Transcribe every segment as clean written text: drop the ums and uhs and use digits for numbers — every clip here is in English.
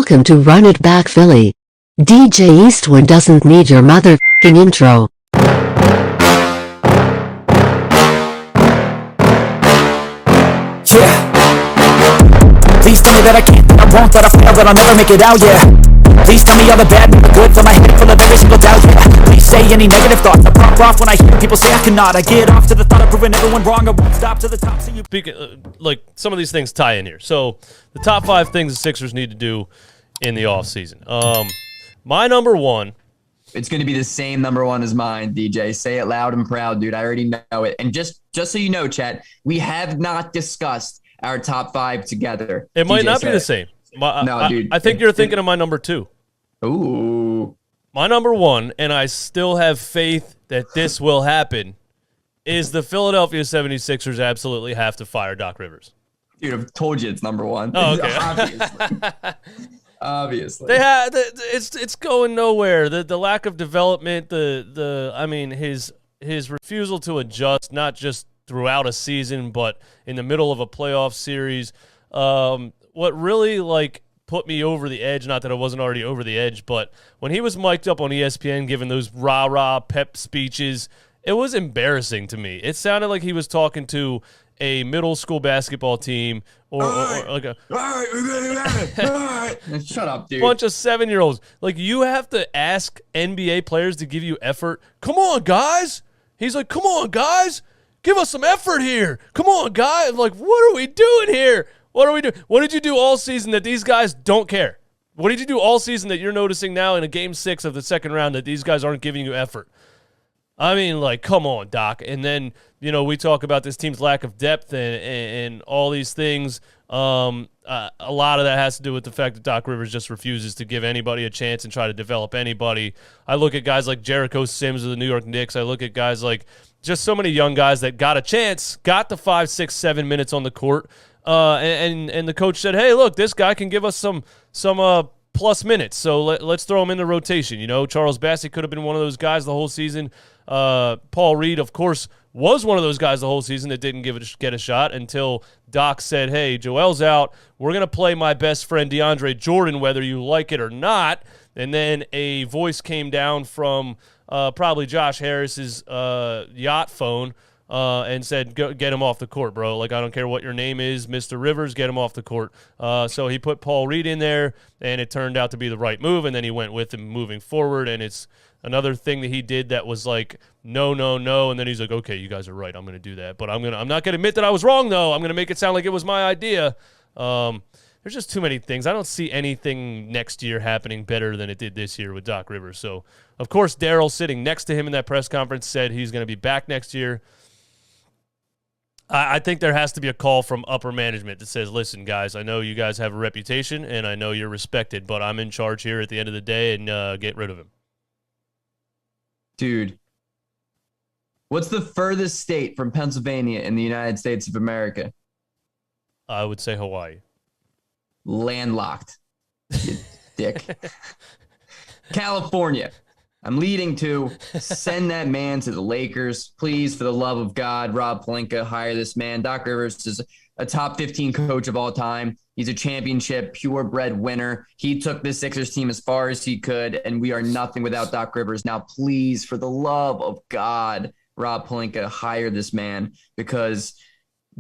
Welcome to Run It Back Philly. DJ Eastwood doesn't need your mother***ing intro. Yeah. Please tell me that I can't, that I won't, that I fail, that I'll never make it out, yeah. Please tell me all the bad, the good, fill my head full of every single doubt, yeah. Please say any negative thoughts, I pop off when I hear people say I cannot. I get off to the thought of proving everyone wrong, I won't stop to the top. So you like some of these things tie in here. So the top 5 things the Sixers need to do in the offseason. My number one. It's going to be the same number one as mine, DJ. Say it loud and proud, dude. I already know it. And just so you know, Chet, we have not discussed our top 5 together. It might not be the same. No, dude. I think you're thinking of my number 2. Ooh. My number 1, and I still have faith that this will happen, is the Philadelphia 76ers absolutely have to fire Doc Rivers. Dude, I've told you it's number 1. Oh, okay. Obviously. They had it's going nowhere. The lack of development, his refusal to adjust, not just throughout a season, but in the middle of a playoff series. What really put me over the edge, not that I wasn't already over the edge, but when he was mic'd up on ESPN giving those rah-rah pep speeches, it was embarrassing to me. It sounded like he was talking to a middle school basketball team or like a Shut up, dude. bunch of 7-year-olds. Like, you have to ask NBA players to give you effort. Come on, guys. He's like, come on, guys. Give us some effort here. Come on, guys. I'm like, what are we doing here? What are we doing? What did you do all season that these guys don't care? What did you do all season that you're noticing now in a game 6 of the second round that these guys aren't giving you effort? I mean, come on, Doc. And then, we talk about this team's lack of depth and all these things. A lot of that has to do with the fact that Doc Rivers just refuses to give anybody a chance and try to develop anybody. I look at guys like Jericho Sims of the New York Knicks. I look at guys like just so many young guys that got a chance, got the 5, 6, 7 minutes on the court, and the coach said, hey, look, this guy can give us some plus minutes, so let's throw him in the rotation. Charles Bassey could have been one of those guys the whole season. Paul Reed, of course, was one of those guys the whole season that didn't get a shot until Doc said, hey, Joel's out. We're going to play my best friend DeAndre Jordan whether you like it or not. And then a voice came down from probably Josh Harris's yacht phone and said, get him off the court, bro. I don't care what your name is, Mr. Rivers, get him off the court. So he put Paul Reed in there, and it turned out to be the right move, and then he went with him moving forward, and it's another thing that he did that was no, and then he's like, okay, you guys are right, I'm going to do that. But I'm not going to admit that I was wrong, though. I'm going to make it sound like it was my idea. There's just too many things. I don't see anything next year happening better than it did this year with Doc Rivers. So, of course, Daryl sitting next to him in that press conference said he's going to be back next year. I think there has to be a call from upper management that says, listen, guys, I know you guys have a reputation, and I know you're respected, but I'm in charge here at the end of the day, and get rid of him. Dude, what's the furthest state from Pennsylvania in the United States of America? I would say Hawaii. Landlocked, you dick. California. I'm leading to send that man to the Lakers. Please, for the love of God, Rob Pelinka, hire this man. Doc Rivers is a top 15 coach of all time. He's a championship, purebred winner. He took the Sixers team as far as he could, and we are nothing without Doc Rivers. Now, please, for the love of God, Rob Pelinka, hire this man, because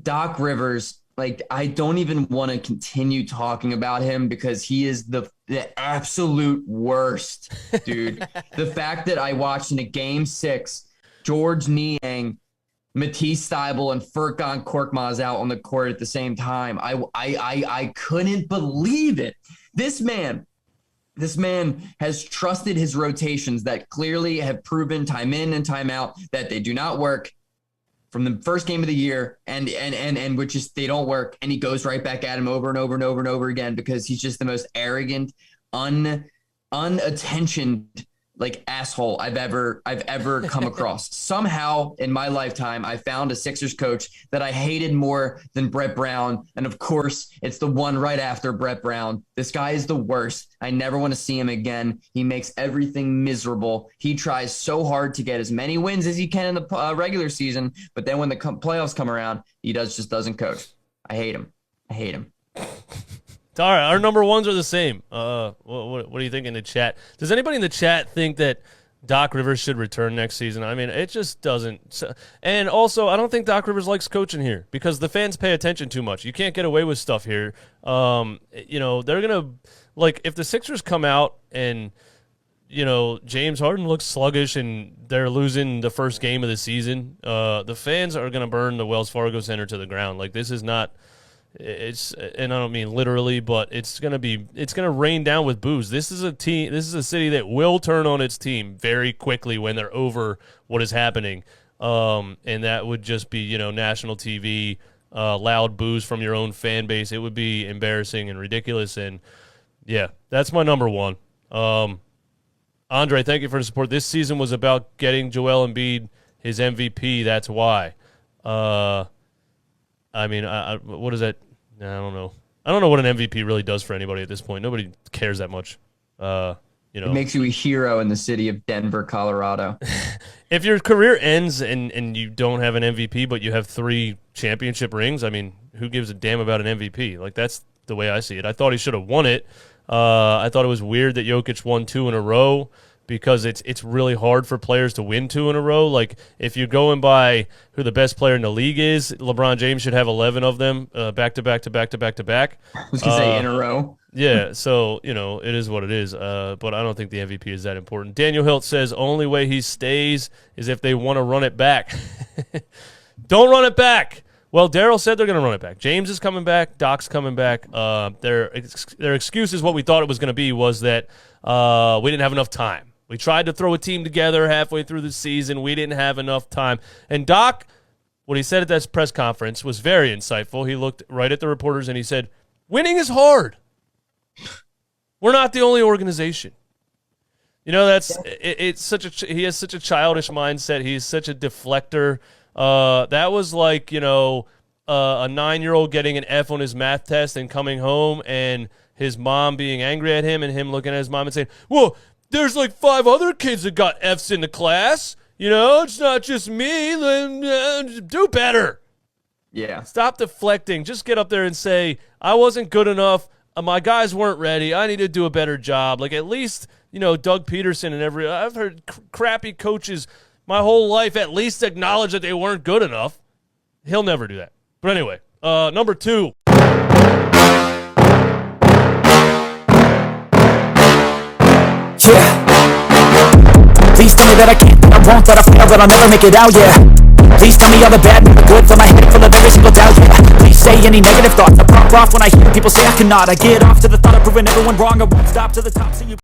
Doc Rivers, I don't even want to continue talking about him because he is the absolute worst, dude. The fact that I watched in a game 6, George Niang, Matisse Thybulle, and Furkan Korkmaz out on the court at the same time. I couldn't believe it. This man has trusted his rotations that clearly have proven time in and time out that they do not work from the first game of the year, and which is they don't work, and he goes right back at him over and over and over and over again because he's just the most arrogant, unattentioned asshole I've ever come across. Somehow in my lifetime, I found a Sixers coach that I hated more than Brett Brown. And of course, it's the one right after Brett Brown. This guy is the worst. I never want to see him again. He makes everything miserable. He tries so hard to get as many wins as he can in the regular season. But then when the playoffs come around, he just doesn't coach. I hate him. All right, our number ones are the same. What do you think in the chat? Does anybody in the chat think that Doc Rivers should return next season? I mean, it just doesn't. And also, I don't think Doc Rivers likes coaching here because the fans pay attention too much. You can't get away with stuff here. You know, they're going to, like, if the Sixers come out and, you know, James Harden looks sluggish and they're losing the first game of the season, the fans are going to burn the Wells Fargo Center to the ground. Like, this is not. And I don't mean literally, but it's gonna rain down with booze. This is a city that will turn on its team very quickly when they're over what is happening. And that would just be, you know, national TV, loud booze from your own fan base. It would be embarrassing and ridiculous. And yeah, that's my number one. Andre, thank you for the support. This season was about getting Joel Embiid his MVP. That's why. I mean, what is that? I don't know. I don't know what an MVP really does for anybody at this point. Nobody cares that much. You know, it makes you a hero in the city of Denver, Colorado. If your career ends and you don't have an MVP, but you have 3 championship rings, I mean, who gives a damn about an MVP? Like, that's the way I see it. I thought he should have won it. I thought it was weird that Jokic won 2 in a row, because it's really hard for players to win 2 in a row. Like, if you're going by who the best player in the league is, LeBron James should have 11 of them back to back to back to back to back. I was going to say in a row. Yeah, so, you know, it is what it is. But I don't think the MVP is that important. Daniel Hilt says only way he stays is if they want to run it back. Don't run it back. Well, Daryl said they're going to run it back. James is coming back. Doc's coming back. Their excuse is what we thought it was going to be, was that we didn't have enough time. We tried to throw a team together halfway through the season. We didn't have enough time. And Doc, what he said at that press conference was very insightful. He looked right at the reporters and he said, winning is hard. We're not the only organization. You know, he has such a childish mindset. He's such a deflector. That was like, you know, a 9-year-old getting an F on his math test and coming home and his mom being angry at him and him looking at his mom and saying, well, there's like 5 other kids that got Fs in the class. You know, it's not just me. Do better. Yeah. Stop deflecting. Just get up there and say, I wasn't good enough. My guys weren't ready. I need to do a better job. Like, at least, you know, Doug Peterson and I've heard crappy coaches my whole life at least acknowledge that they weren't good enough. He'll never do that. But anyway, number 2. Yeah. Please tell me that I can't, that I won't, that I fail, that I'll never make it out, yeah. Please tell me all the bad and the good, fill my head full of every single doubt, yeah. Please say any negative thoughts, I pop off when I hear people say I cannot. I get off to the thought of proving everyone wrong, I won't stop to the top, so you